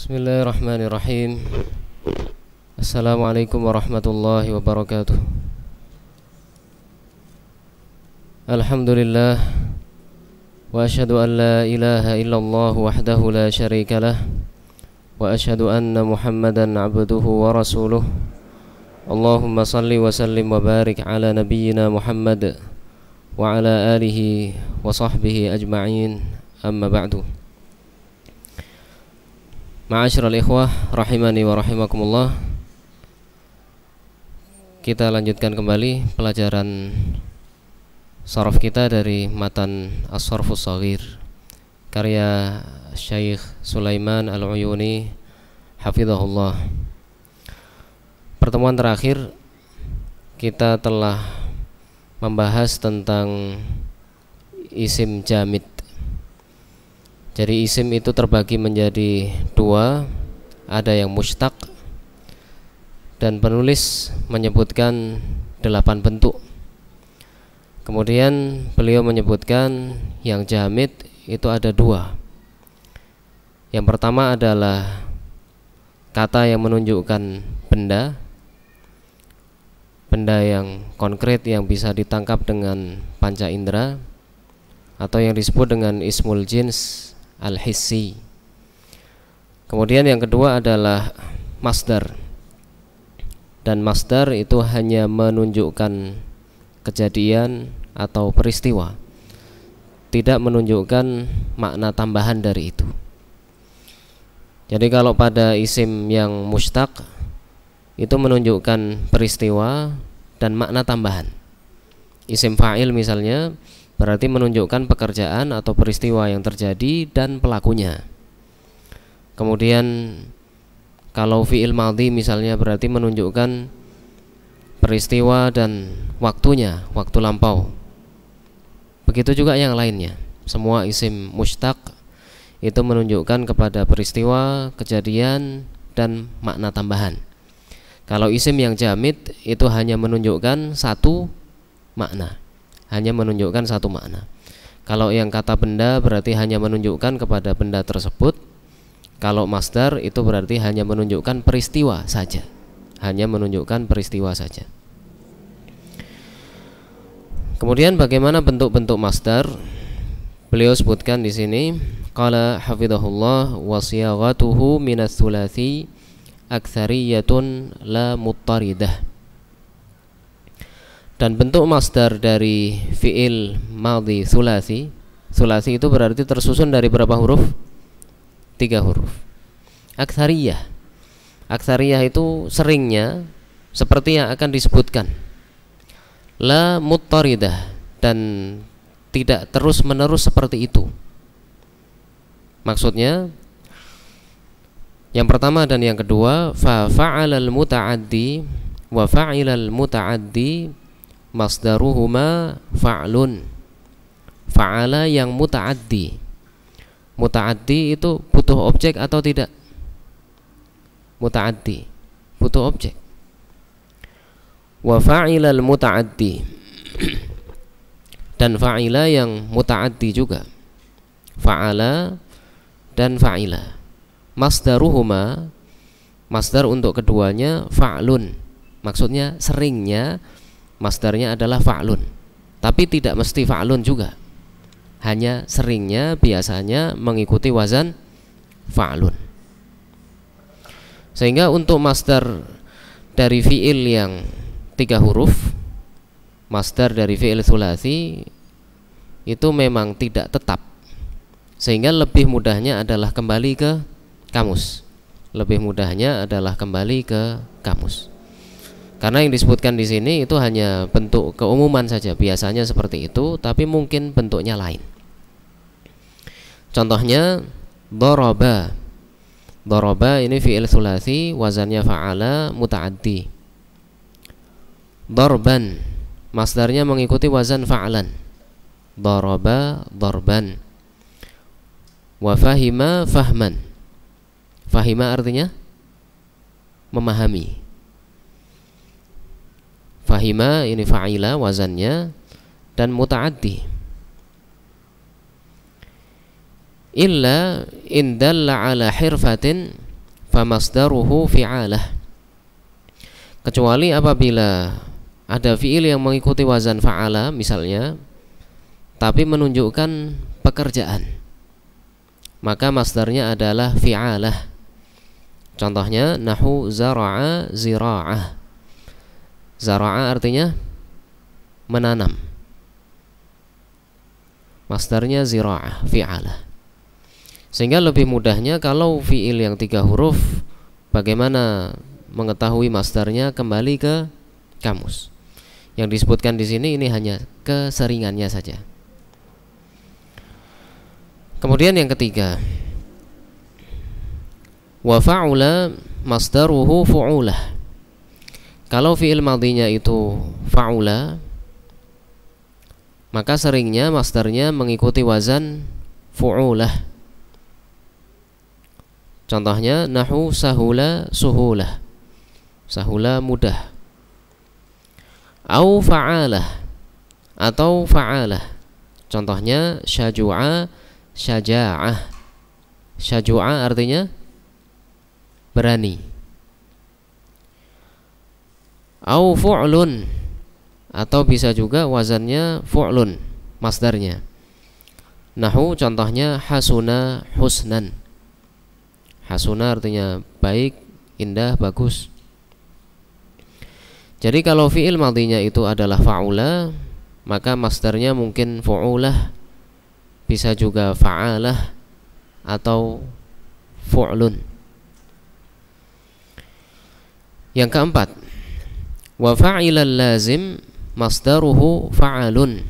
Bismillahirrahmanirrahim. Assalamualaikum warahmatullahi wabarakatuh. Alhamdulillah. Wa asyhadu an la ilaha illallah wahdahu la syarika lah. Wa asyhadu anna Muhammadan abduhu wa rasuluh. Allahumma salli wa sallim wa barik ala nabiyyina Muhammad wa ala alihi wa sahbihi ajma'in. Amma ba'du. Ma'asyiral ikhwah rahimani wa rahimakumullah. Kita lanjutkan kembali pelajaran sharaf kita dari matan As-Sharfus Shaghir karya Syekh Sulaiman Al-Uyuni hafizahullah. Pertemuan terakhir kita telah membahas tentang isim jamid. Jadi isim itu terbagi menjadi dua, ada yang mushtaq dan penulis menyebutkan 8 bentuk. Kemudian beliau menyebutkan yang jamid itu ada 2. Yang pertama adalah kata yang menunjukkan benda yang konkret yang bisa ditangkap dengan panca indera, atau yang disebut dengan ismul jins al-hissi. Kemudian yang kedua adalah masdar. Dan masdar itu hanya menunjukkan kejadian atau peristiwa, tidak menunjukkan makna tambahan dari itu. Jadi kalau pada isim yang mushtaq itu menunjukkan peristiwa dan makna tambahan. Isim fa'il misalnya berarti menunjukkan pekerjaan atau peristiwa yang terjadi dan pelakunya. Kemudian kalau fi'il madhi misalnya berarti menunjukkan peristiwa dan waktunya, waktu lampau. Begitu juga yang lainnya. Semua isim mushtaq itu menunjukkan kepada peristiwa, kejadian dan makna tambahan. Kalau isim yang jamid itu hanya menunjukkan satu makna, hanya menunjukkan satu makna. Kalau yang kata benda berarti hanya menunjukkan kepada benda tersebut. Kalau masdar itu berarti hanya menunjukkan peristiwa saja, hanya menunjukkan peristiwa saja. Kemudian bagaimana bentuk-bentuk masdar? Beliau sebutkan di sini, qala hafizahullah wa siyaghatuhu minats tsulathi aktsariyatun la muttaridah. Dan bentuk masdar dari fi'il madhi tsulasi itu berarti tersusun dari berapa huruf? 3 huruf. Aktsariyah itu seringnya seperti yang akan disebutkan, la muttaridah, dan tidak terus menerus seperti itu. Maksudnya yang pertama dan yang kedua, fa fa'alal muta'addi wa fa'ilal muta'addi masdaruhuma fa'lun. Fa'ala yang muta'addi. Muta'addi itu butuh objek atau tidak? Muta'addi butuh objek. Wa fa'ilal muta'addi, dan fa'ila yang muta'addi juga. Fa'ala dan fa'ila. Masdaruhuma, masdar untuk keduanya fa'lun. Maksudnya seringnya masdarnya adalah fa'lun, tapi tidak mesti fa'lun juga. Hanya seringnya biasanya mengikuti wazan fa'lun. Sehingga untuk masdar dari fi'il yang 3 huruf, masdar dari fi'il tsulasi itu memang tidak tetap. Sehingga lebih mudahnya adalah kembali ke kamus. Lebih mudahnya adalah kembali ke kamus. Karena yang disebutkan di sini itu hanya bentuk keumuman saja, biasanya seperti itu, tapi mungkin bentuknya lain. Contohnya daraba. Daraba ini fi'il tsulasi, wazannya fa'ala muta'addi. Darban, masdarnya mengikuti wazan fa'lan. Daraba darban. Wa fahima fahman. Fahima artinya memahami. Fahima ini fa'ila wazannya, dan muta'addi. Illa in dalla ala hirfatin famasdaruhu fi'alah. Kecuali apabila ada fi'il yang mengikuti wazan fa'ala misalnya, tapi menunjukkan pekerjaan, maka masdarnya adalah fi'alah. Contohnya nahu zara'a zira'ah. Zara'a artinya menanam, masdarnya zira'ah, fi'alah. Sehingga lebih mudahnya kalau fi'il yang 3 huruf, bagaimana mengetahui masdarnya, kembali ke kamus. Yang disebutkan di sini ini hanya keseringannya saja. Kemudian yang ketiga, wa fa'ula masdaruhu fu'ulah. Kalau fi'il madhinya itu fa'ula, maka seringnya masdarnya mengikuti wazan fu'ulah. Contohnya nahu sahula suhulah. Sahula mudah. Au fa'alah, atau fa'alah. Contohnya syaju'a syaja'ah. Syaju'a artinya berani. Au fu'lun, atau bisa juga wazannya fu'lun masdarnya. Nahu contohnya hasuna husnan. Hasuna artinya baik, indah, bagus. Jadi kalau fi'il madhinya itu adalah fa'ula, maka masdarnya mungkin fu'ulah, bisa juga fa'alah, atau fu'lun. Yang keempat, wa fa'ilal lazim masdaruhu fa'alun.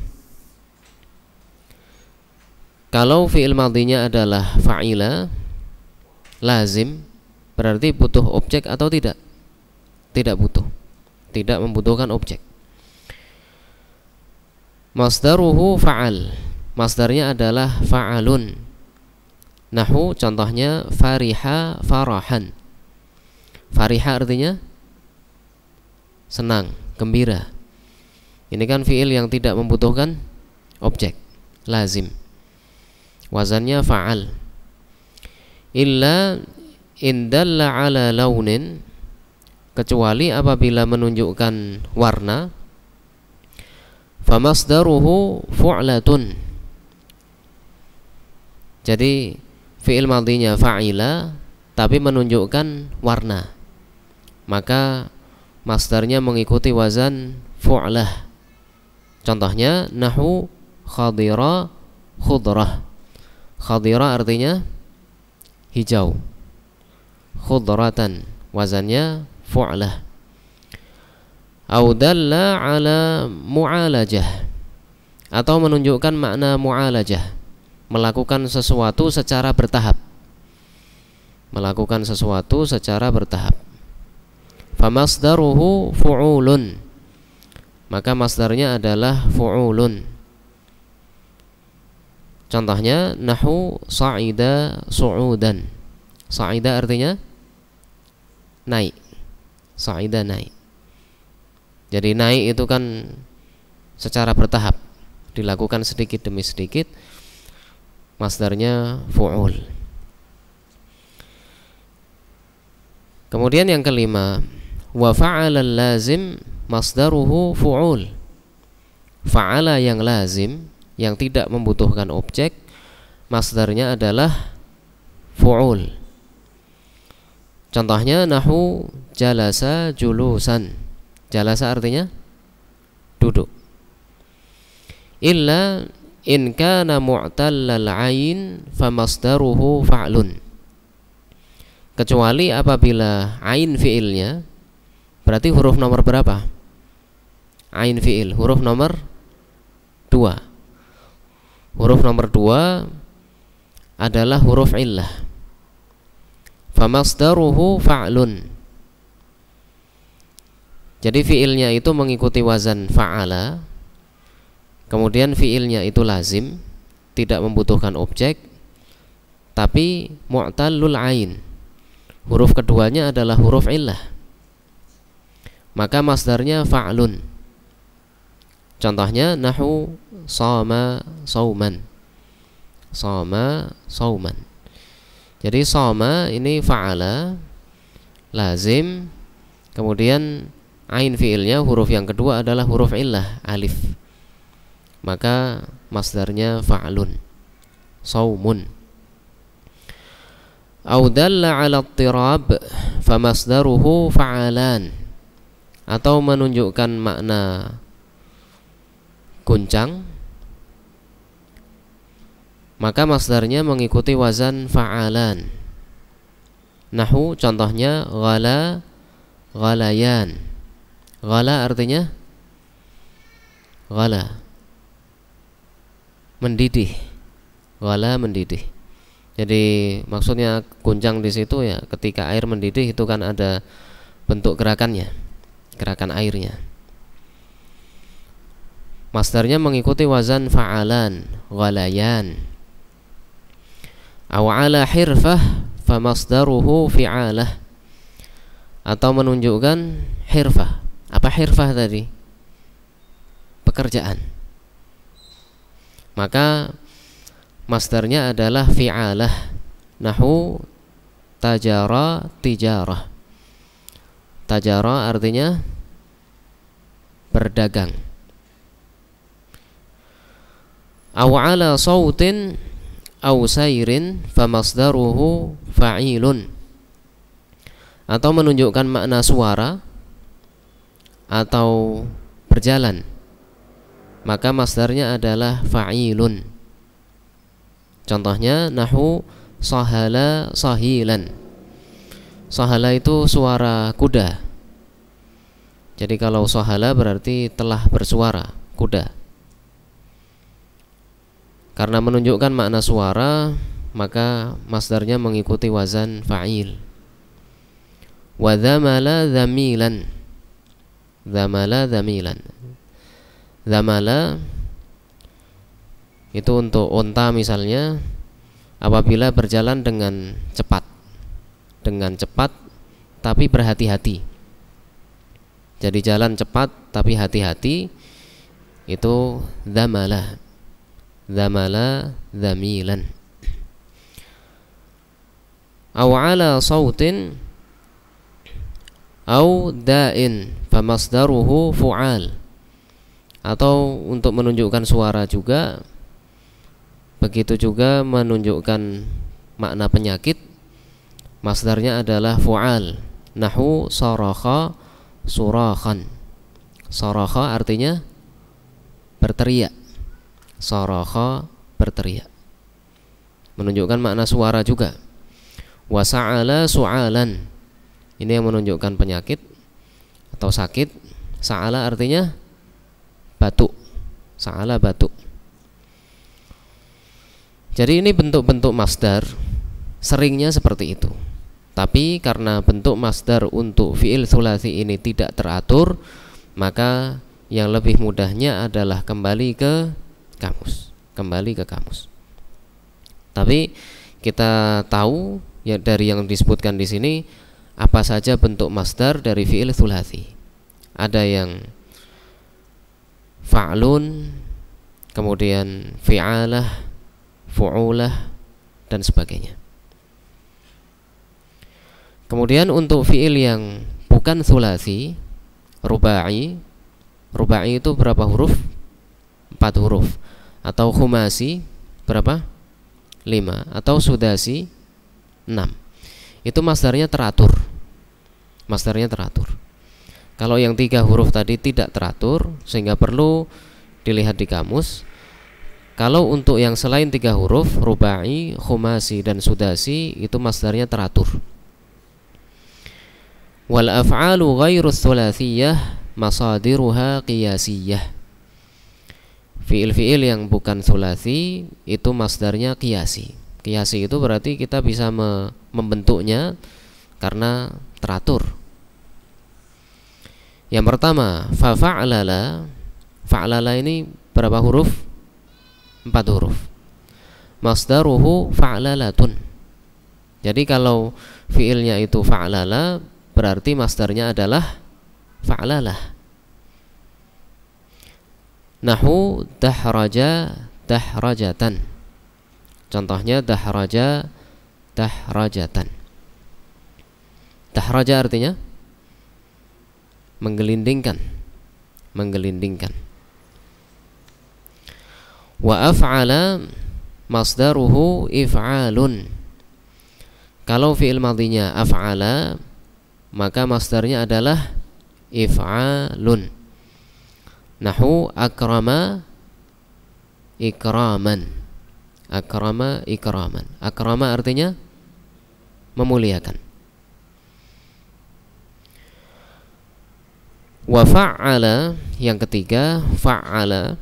Kalau fi'il madhinya adalah fa'ila lazim, berarti butuh objek atau tidak? Tidak butuh, tidak membutuhkan objek. Masdaruhu fa'al, masdarnya adalah fa'alun. Nahu contohnya fariha farahan. Fariha artinya senang, gembira. Ini kan fi'il yang tidak membutuhkan objek, lazim. Wazannya fa'al. Illa indalla ala launin, kecuali apabila menunjukkan warna. Famasdaruhu fu'latun. Jadi fi'il madhinya fa'ila tapi menunjukkan warna, maka masdarnya mengikuti wazan fu'lah. Contohnya nahu khadira khudrah. Khadira artinya hijau, khudratan wazannya fu'lah. Au dalla ala mu'alajah, atau menunjukkan makna mu'alajah, melakukan sesuatu secara bertahap. Melakukan sesuatu secara bertahap. Famasdaruhu fu'ulun, maka masdarnya adalah fu'ulun. Contohnya nahu sa'ida su'udan. Sa'ida artinya naik, sa'ida naik. Jadi naik itu kan secara bertahap, dilakukan sedikit demi sedikit. Masdarnya fu'ul. Kemudian yang kelima, wa fa'alal lazim masdaruhu fu'ul. Fa'ala yang lazim, yang tidak membutuhkan objek, masdarnya adalah fu'ul. Contohnya nahu jalasa julusan. Jalasa artinya duduk. Illa in kana mu'tallal ain famasdaruhu fa'lun. Kecuali apabila ain fi'ilnya, berarti huruf nomor berapa? Ain fi'il, huruf nomor 2. Huruf nomor 2 adalah huruf illah. Famasdaruhu fa'lun. Jadi fi'ilnya itu mengikuti wazan fa'ala, kemudian fi'ilnya itu lazim, tidak membutuhkan objek, tapi mu'tallul ain, huruf keduanya adalah huruf illah, maka masdarnya fa'lun. Contohnya nahu shoma sauman. Shoma sauman. Jadi shoma ini fa'ala, lazim, kemudian ain fiilnya huruf yang kedua adalah huruf illah, alif, maka masdarnya fa'lun, saumun. Au dalla 'ala ittirab famasdaruhu fa'alan, atau menunjukkan makna guncang, maka masdarnya mengikuti wazan fa'alan. Nahu contohnya ghala, ghalayan. Ghala artinya ghala, mendidih. Ghala mendidih. Jadi maksudnya guncang di situ ya ketika air mendidih itu kan ada bentuk gerakannya, gerakan airnya. Masdarnya mengikuti wazan fa'alan, ghalayan. Aw 'ala hirfah famasdaruhu fi'alah, atau menunjukkan hirfah. Apa hirfah tadi? Pekerjaan. Maka masdarnya adalah fi'alah. Nahu tajara tijarah. Tajara artinya berdagang. Aw 'ala sautin aw sairin famasdaruhu fa'ilun, atau menunjukkan makna suara atau berjalan, maka masdarnya adalah fa'ilun. Contohnya nahu sahala sahilan. Sahala itu suara kuda. Jadi kalau sahala berarti telah bersuara kuda. Karena menunjukkan makna suara, maka masdarnya mengikuti wazan fa'il. Wa dhamala dhamilan. Dhamala dhamilan. Dhamala itu untuk unta misalnya, apabila berjalan dengan cepat. Dengan cepat tapi berhati-hati. Jadi jalan cepat tapi hati-hati, itu dhamala. Dhamala dhamilan. Aw 'ala sautin aw da'in famasdaruhu fu'al, atau untuk menunjukkan suara juga, begitu juga menunjukkan makna penyakit, masdarnya adalah fu'al. Nahu sarakha surakhan. Sarakha artinya berteriak. Sarakha berteriak, menunjukkan makna suara juga. Wa sa'ala su'alan, ini yang menunjukkan penyakit atau sakit. Sa'ala artinya batuk. Sa'ala batuk. Jadi ini bentuk-bentuk masdar seringnya seperti itu. Tapi karena bentuk masdar untuk fi'il tsulasi ini tidak teratur, maka yang lebih mudahnya adalah kembali ke kamus. Tapi kita tahu ya dari yang disebutkan di sini apa saja bentuk masdar dari fi'il tsulasi. Ada yang fa'lun, kemudian fi'alah, fu'ulah, dan sebagainya. Kemudian untuk fi'il yang bukan tsulasi, rubai. Rubai itu berapa huruf? 4 huruf. Atau khumasi berapa? 5. Atau sudasi 6. Itu masdarnya teratur. Masdarnya teratur. Kalau yang 3 huruf tadi tidak teratur, sehingga perlu dilihat di kamus. Kalau untuk yang selain 3 huruf, rubai, khumasi, dan sudasi, itu masdarnya teratur. Wal af'alu ghairu tsulatsiyah masadiruha qiyasiyah. Fi'il-fi'il yang bukan tsulasi itu masdarnya qiyasi. Qiyasi itu berarti kita bisa membentuknya karena teratur. Yang pertama, fa'alala. Fa'alala ini berapa huruf? 4 huruf. Masdaruhu fa'lalatun. Jadi kalau fi'ilnya itu fa'lala, berarti masdarnya adalah fa'lalah. Nahu dahraja dahrajatan. Contohnya dahraja dahrajatan. Dahraja artinya menggelindingkan, menggelindingkan. Wa af'ala masdaruhu if'alun. Kalau fi'il madhinya af'ala, maka masdarnya adalah if'alun. Nahu akrama ikraman. Akrama ikraman. Akrama artinya memuliakan. Wa fa'ala, yang ketiga, fa'ala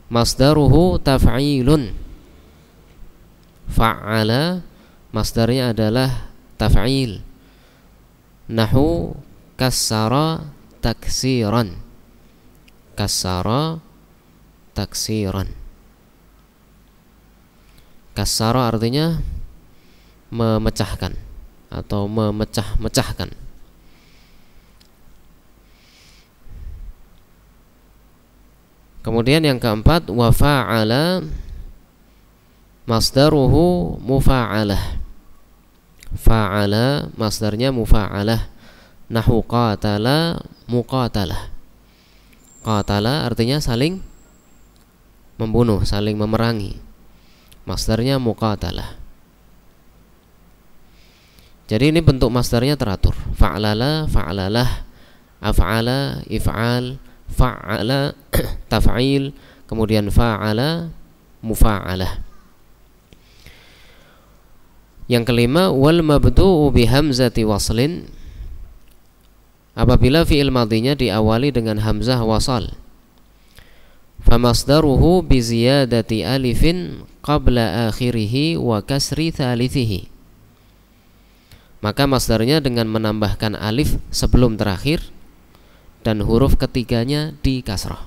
masdaruhu taf'ilun. Fa'ala masdarnya adalah taf'il. Nahu kassara taksiran. Kassara taksiran. Kassara artinya memecahkan atau memecah-mecahkan. Kemudian yang keempat, wa fa'ala masdaruhu mufa'alah. Fa'ala masdarnya mufa'alah. Nahu qatala muqatalah. Qatala artinya saling membunuh, saling memerangi. Masdarnya muqatalah. Jadi ini bentuk masdarnya teratur. Fa'lala, fa'lalah, af'ala, if'al, fa'ala, taf'il, kemudian fa'ala, mufa'alah. Yang kelima, wal mabdu'u bihamzati waslin. Apabila fi'il madhinya diawali dengan hamzah wasal, famasdaruhu bi ziyadati alifin qabla akhirih wa kasri thalithihi. Maka masdarnya dengan menambahkan alif sebelum terakhir dan huruf ketiganya di kasrah.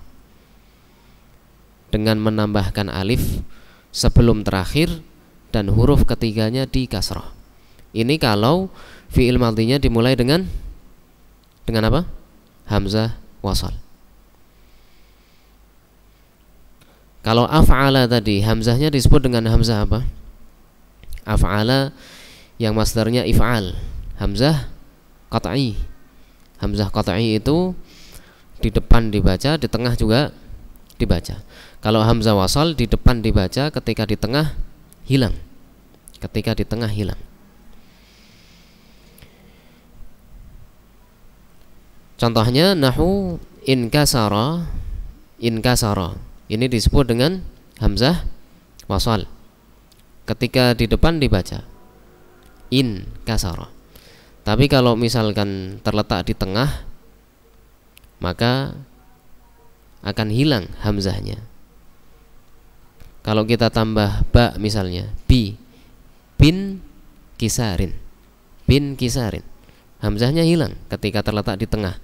Dengan menambahkan alif sebelum terakhir dan huruf ketiganya di kasrah. Ini kalau fi'il madhinya dimulai dengan apa? Hamzah wasal. Kalau af'ala tadi hamzahnya disebut dengan hamzah apa? Af'ala yang masdarnya if'al, hamzah qat'i. Hamzah qat'i itu di depan dibaca, di tengah juga dibaca. Kalau hamzah wasal di depan dibaca, ketika di tengah hilang. Ketika di tengah hilang. Contohnya nahu inkasara, inkasara. Ini disebut dengan hamzah wasal. Ketika di depan dibaca inkasara. Tapi kalau misalkan terletak di tengah, maka akan hilang hamzahnya. Kalau kita tambah ba misalnya, bin kisarin, bin kisarin, hamzahnya hilang ketika terletak di tengah.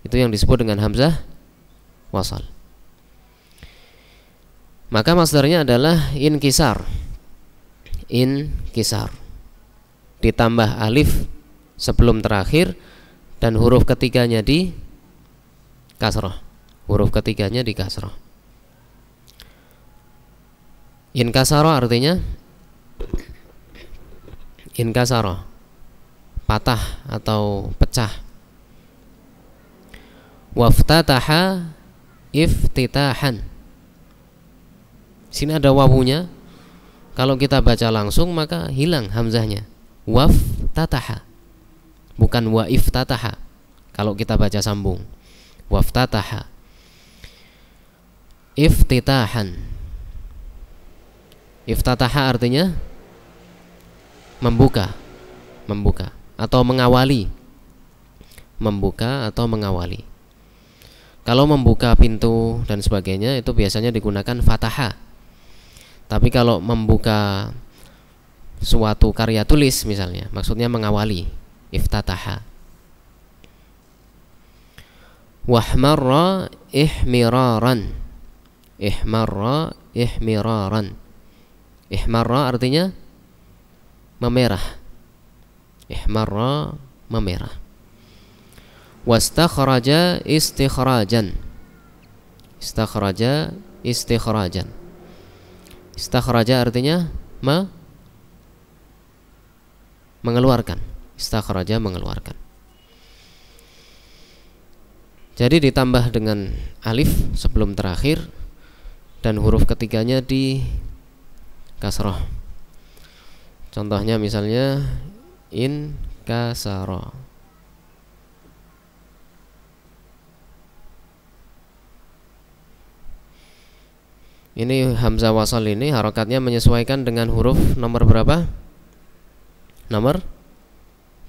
Itu yang disebut dengan hamzah wasal. Maka masdarnya adalah inkisar. Inkisar. Ditambah alif sebelum terakhir dan huruf ketiganya di kasrah. Huruf ketiganya di kasrah. Inkasara artinya inkasara, patah atau pecah. Waftataha iftitahan. Sini ada wawunya. Kalau kita baca langsung maka hilang hamzahnya. Waftataha, bukan wa iftataha. Kalau kita baca sambung, waftataha, iftitahan. Iftataha artinya membuka, membuka atau mengawali, membuka atau mengawali. Kalau membuka pintu dan sebagainya itu biasanya digunakan fataha. Tapi kalau membuka suatu karya tulis misalnya, maksudnya mengawali, iftataha. Wahmarra ihmiraran. Ihmarra ihmiraran. Ihmarra artinya memerah. Ihmarra memerah. Wastakhraja istikhrajan. Istakhraja istikhrajan. Istakhraja artinya mengeluarkan, Istakhraja mengeluarkan. Jadi ditambah dengan alif sebelum terakhir dan huruf ketiganya di kasrah. Contohnya misalnya in kasara. Ini hamzah wasal ini harokatnya menyesuaikan dengan huruf nomor berapa? Nomor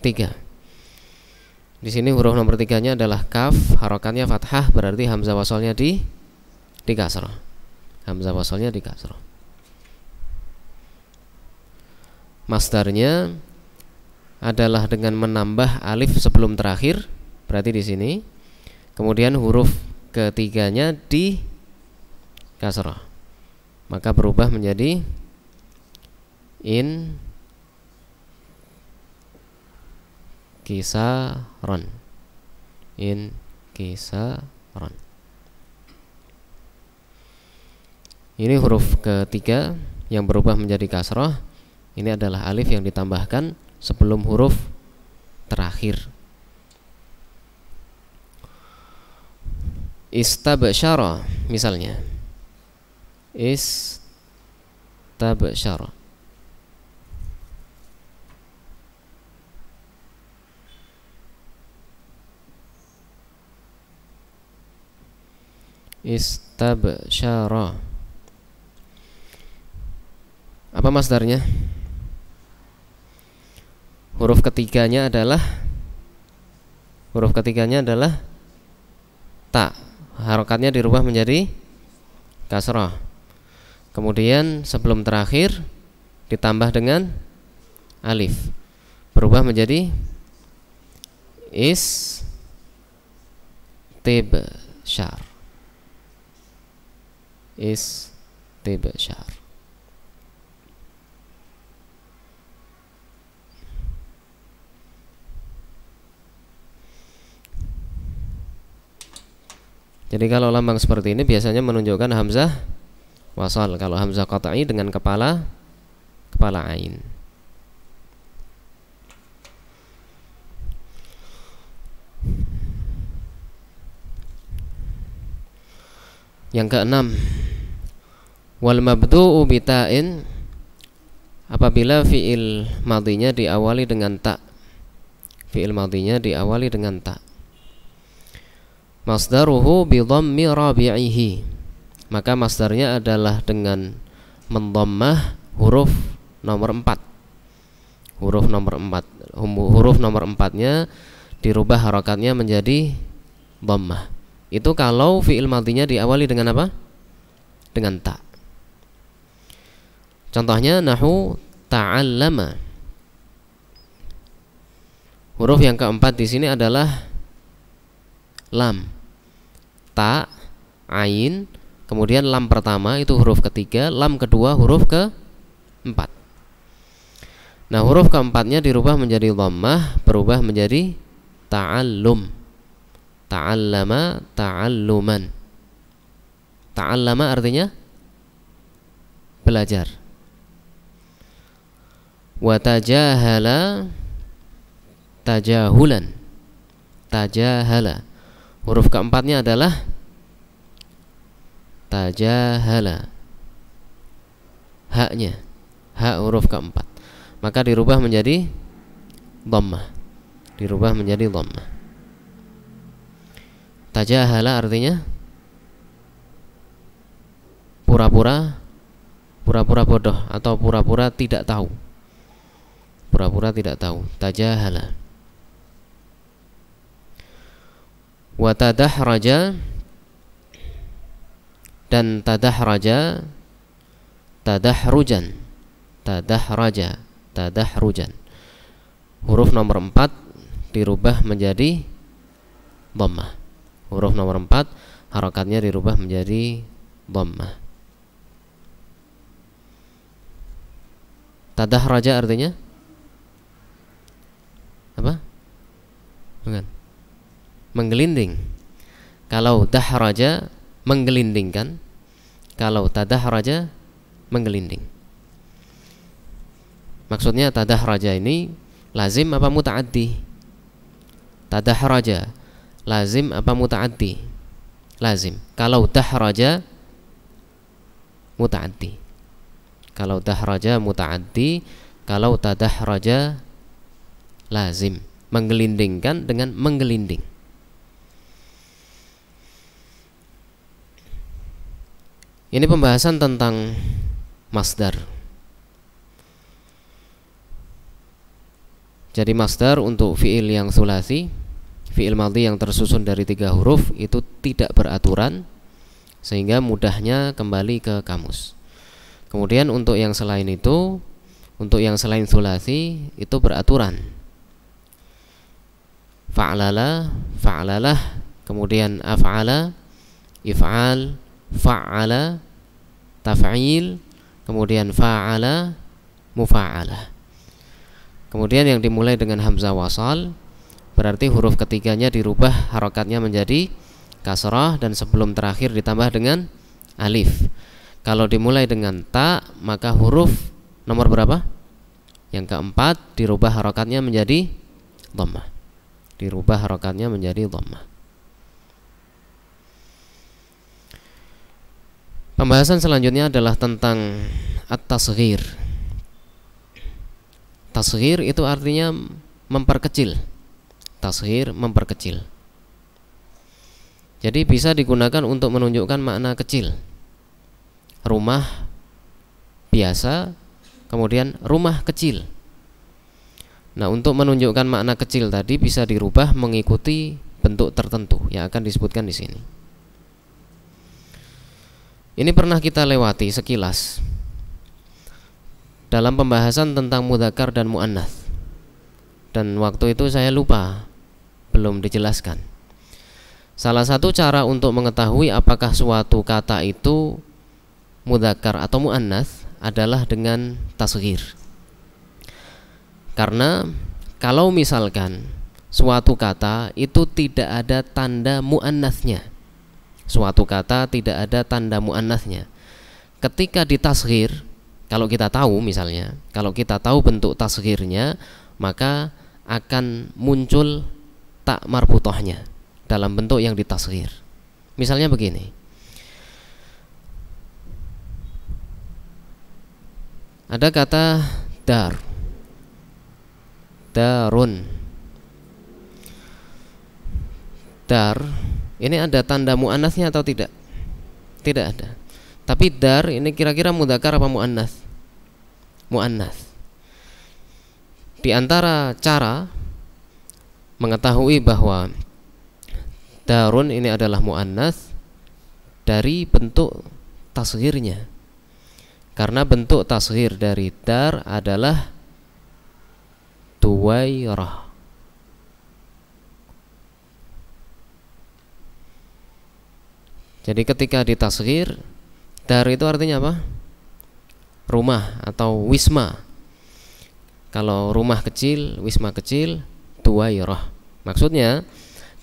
3. Di sini huruf nomor 3-nya adalah kaf, harokatnya fathah, berarti hamzah wasalnya di kasrah. Hamzah wasalnya di kasrah. Masdarnya adalah dengan menambah alif sebelum terakhir, berarti di sini. Kemudian huruf ketiganya di kasrah. Maka berubah menjadi in kisaron. In kisaron. Ini huruf ketiga yang berubah menjadi kasrah. Ini adalah alif yang ditambahkan sebelum huruf terakhir. Istabsyara misalnya. Istabsyara. Istabsyara. Apa masdarnya? Huruf ketiganya adalah ta. Harokatnya dirubah menjadi kasrah. Kemudian sebelum terakhir ditambah dengan alif, berubah menjadi istibsyar. Istibsyar. Jadi kalau lambang seperti ini biasanya menunjukkan hamzah wasal. Kalau hamzah qat'i dengan kepala ain. Yang keenam, wal mabdu'u bita'in, apabila fi'il madhinya diawali dengan ta. Fi'il madhinya diawali dengan ta. Masdaruhu bi dhammi rabi'ihi, maka masdarnya adalah dengan mendhammah huruf nomor 4. Huruf nomor 4-nya dirubah harokatnya menjadi dhammah. Itu kalau fi'il madhinya diawali dengan apa? Dengan ta. Contohnya nahu ta'allama. Huruf yang keempat di sini adalah lam. Ta, ain, kemudian lam pertama itu huruf ketiga, lam kedua huruf keempat. Nah, huruf keempatnya dirubah menjadi dhammah, berubah menjadi ta'allum. Ta'allama, ta'alluman. Ta'allama artinya belajar. Wa tajahala, tajahulan. Tajahala. Huruf keempatnya adalah tajahala. Haknya, hak huruf keempat, maka dirubah menjadi dhammah. Dirubah menjadi dhammah. Tajahala artinya pura-pura bodoh atau pura-pura tidak tahu. Pura-pura tidak tahu. Tajahala. Wa tadahraja, dan tadahraja, tadahrujan. Tadahraja, tadahrujan. Huruf nomor 4 dirubah menjadi dhammah. Huruf nomor 4 harokatnya dirubah menjadi dhammah. Tadahraja artinya apa? Bukan. Menggelinding. Kalau dahraja menggelindingkan, kalau tadahraja menggelinding. Maksudnya tadahraja ini lazim apa muta'addi? Tadahraja lazim apa muta'addi? Lazim. Kalau dahraja muta'addi. Kalau dahraja muta'addi, kalau tadahraja lazim. Menggelindingkan dengan menggelinding. Ini pembahasan tentang masdar. Jadi masdar untuk fi'il yang sulasi, fi'il madhi yang tersusun dari 3 huruf itu tidak beraturan, sehingga mudahnya kembali ke kamus. Kemudian untuk yang selain itu, untuk yang selain sulasi itu beraturan. Fa'lala, fa'lalah, kemudian af'ala, if'al, fa'ala, taf'il, kemudian fa'ala, mufa'alah. Kemudian yang dimulai dengan hamzah wasal, berarti huruf ketiganya dirubah harokatnya menjadi kasrah dan sebelum terakhir ditambah dengan alif. Kalau dimulai dengan ta, maka huruf nomor berapa? Yang keempat dirubah harokatnya menjadi dhammah. Dirubah harokatnya menjadi dhammah. Pembahasan selanjutnya adalah tentang at-tasghir. Tasghir itu artinya memperkecil. Tasghir memperkecil. Jadi bisa digunakan untuk menunjukkan makna kecil. Rumah biasa, kemudian rumah kecil. Nah, untuk menunjukkan makna kecil tadi bisa dirubah mengikuti bentuk tertentu yang akan disebutkan di sini. Ini pernah kita lewati sekilas dalam pembahasan tentang mudzakkar dan muannats. Dan waktu itu saya lupa, belum dijelaskan. Salah satu cara untuk mengetahui apakah suatu kata itu mudzakkar atau muannats adalah dengan tasghir. Karena kalau misalkan suatu kata itu tidak ada tanda muannatsnya, suatu kata tidak ada tanda muannatsnya, ketika ditasghir, kalau kita tahu misalnya, kalau kita tahu bentuk tasghirnya, maka akan muncul tak marbutohnya dalam bentuk yang ditasghir. Misalnya begini, ada kata dar, darun. Dar ini ada tanda muannasnya atau tidak? Tidak ada. Tapi dar ini kira-kira mudzakkar apa muannats? Muannats. Di antara cara mengetahui bahwa darun ini adalah muannats dari bentuk tasghirnya. Karena bentuk tasghir dari dar adalah Tuwairah. Jadi ketika ditasghir, dar itu artinya apa? Rumah atau wisma. Kalau rumah kecil, wisma kecil, Tuwairah. Maksudnya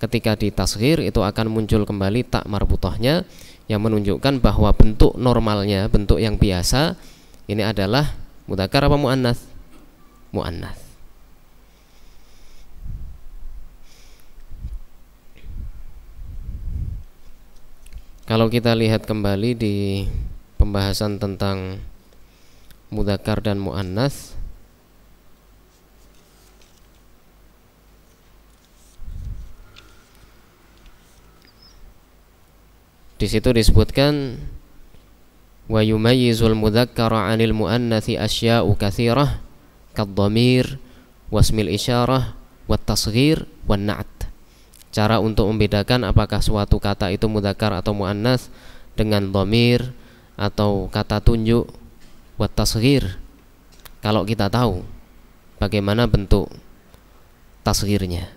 ketika ditasghir itu akan muncul kembali tak marbutohnya yang menunjukkan bahwa bentuk normalnya, bentuk yang biasa ini adalah mudzakkar apa muannats? Muannats. Kalau kita lihat kembali di pembahasan tentang mudzakkar dan muannats, di situ disebutkan wa yumayyizul mudzakkara 'anil muannatsi asya'u katsirah kadh-dhamir wasmil isyarah wat tasghir wan na'at. Cara untuk membedakan apakah suatu kata itu mudzakkar atau muannats dengan dhamir atau kata tunjuk wat tasghir. Kalau kita tahu bagaimana bentuk tasghirnya.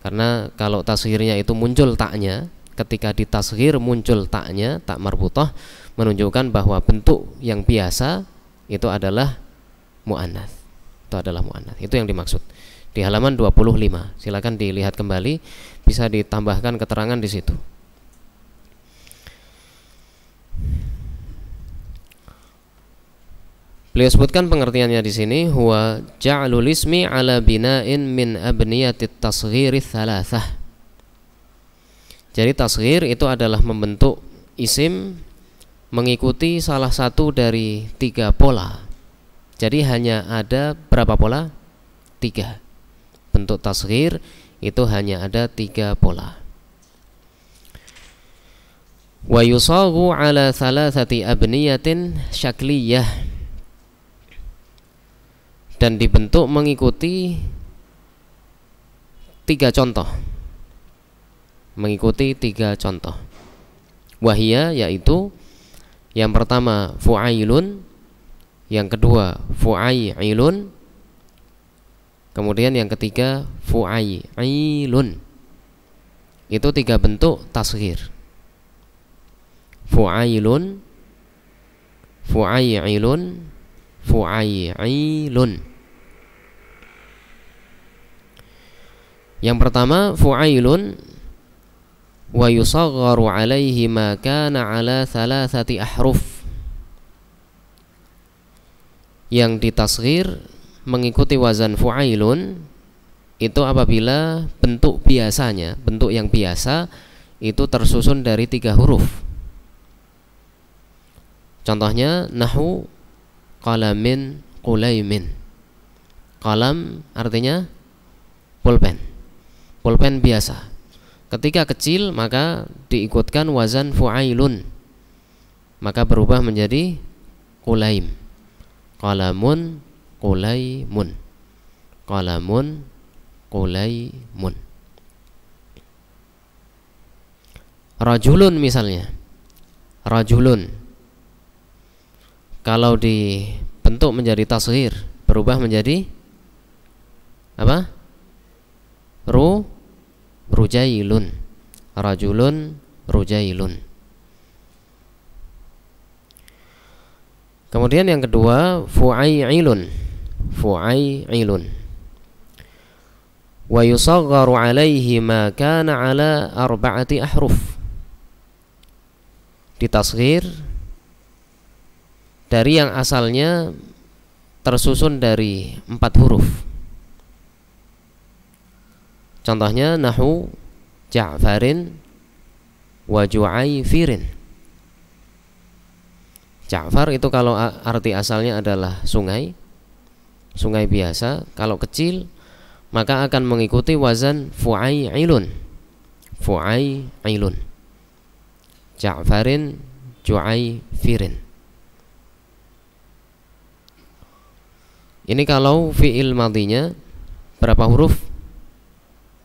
Karena kalau tasghirnya itu muncul taknya, ketika ditasghir muncul taknya, tak marbuthah, menunjukkan bahwa bentuk yang biasa itu adalah muannats. Itu adalah muannats. Itu yang dimaksud. Di halaman 25. Silakan dilihat kembali, bisa ditambahkan keterangan di situ. Beliau sebutkan pengertiannya di sini, huwa ja'lul ismi ala bina'in min abniyatit tasghiri thalathah. Jadi tasghir itu adalah membentuk isim mengikuti salah satu dari 3 pola. Jadi hanya ada berapa pola? 3. Bentuk tasghir itu hanya ada 3 pola. Wa yusaghu ala thalathati abniyatin syakliyah, dan dibentuk mengikuti 3 contoh. Mengikuti 3 contoh. Wahia, yaitu yang pertama fu'ailun, yang kedua fu'ailun, kemudian yang ketiga fu'ailun. Itu 3 bentuk tasghir. Fu'ailun, fu'ailun, fu'ailun. Yang pertama fu'ailun, wa yusagharu alaihi ma kana ala thalathati ahruf. Yang ditasghir mengikuti wazan fu'ailun itu apabila bentuk biasanya, bentuk yang biasa itu tersusun dari 3 huruf. Contohnya nahu qalamin qulaimin. Qalam artinya pulpen. Pulpen biasa. Ketika kecil maka diikutkan wazan fu'ailun, maka berubah menjadi qulaim. Qalamun qulaimun. Qalamun qulaimun. Rajulun misalnya. Rajulun, kalau dibentuk menjadi tasghir berubah menjadi apa? Rujailun. Rajulun rujailun. Kemudian yang kedua fu'ailun. Fu'ailun. Wa yusagharu alaihi ma kana ala 4 ahruf. Ditasghir dari yang asalnya tersusun dari 4 huruf. Contohnya nahu Ja'farin wa Ju'aifirin. Ja'far itu kalau arti asalnya adalah sungai, sungai biasa. Kalau kecil maka akan mengikuti wazan fu'ailun. Fu'ailun. Ja'farin, Ju'aifirin. Ini kalau fi'il madhinya berapa huruf?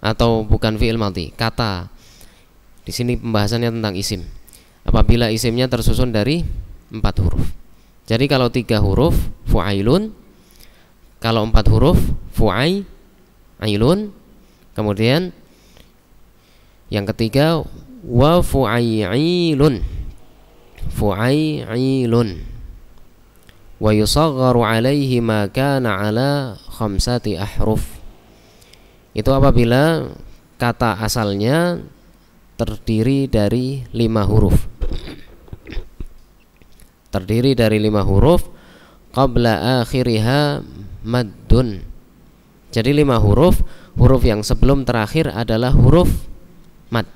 Atau bukan fi'il madhi, kata. Di sini pembahasannya tentang isim. Apabila isimnya tersusun dari 4 huruf. Jadi kalau 3 huruf fu'ailun, kalau 4 huruf fu'ailun, kemudian yang ketiga wa fu'ailun. Fu'ailun. Wa yusagharu alaihi ma kana ala 5 ahruf. Itu apabila kata asalnya terdiri dari 5 huruf. Terdiri dari 5 huruf, qabla akhiriha maddun. Jadi 5 huruf, huruf yang sebelum terakhir adalah huruf mad.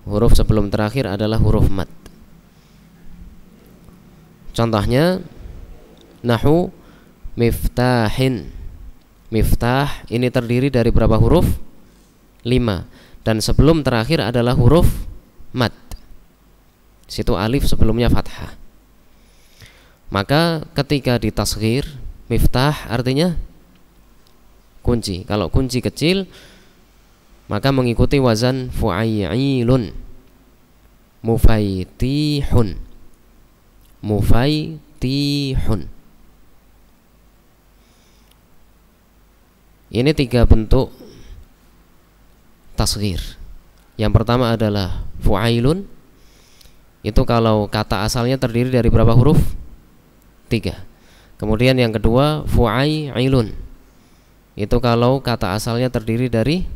Huruf sebelum terakhir adalah huruf mad. Contohnya nahu miftahin. Miftah ini terdiri dari berapa huruf? 5. Dan sebelum terakhir adalah huruf mad. Situ alif sebelumnya fathah. Maka ketika ditasghir, miftah artinya kunci. Kalau kunci kecil maka mengikuti wazan fu'ailun. Mufaitihun. Mufaitihun. Ini 3 bentuk tasghir. Yang pertama adalah fu'ailun. Itu kalau kata asalnya terdiri dari berapa huruf? 3. Kemudian yang kedua fu'ailun. Itu kalau kata asalnya terdiri dari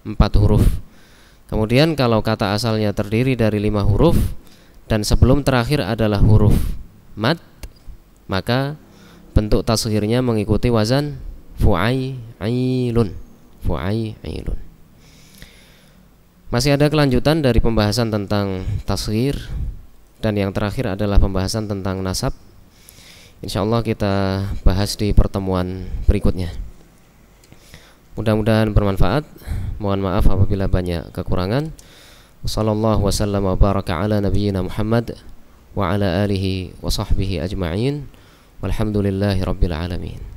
4 huruf. Kemudian kalau kata asalnya terdiri dari 5 huruf dan sebelum terakhir adalah huruf mad, maka bentuk tasghirnya mengikuti wazan fu'ailun. Fu'ailun. Masih ada kelanjutan dari pembahasan tentang tasghir, dan yang terakhir adalah pembahasan tentang nasab. Insyaallah kita bahas di pertemuan berikutnya. Mudah-mudahan bermanfaat. Mohon maaf apabila banyak kekurangan. Wassallallahu wasallam wa baraka ala nabiyyina Muhammad wa ala alihi wa sahbihi ajma'in. Walhamdulillahi rabbil alamin.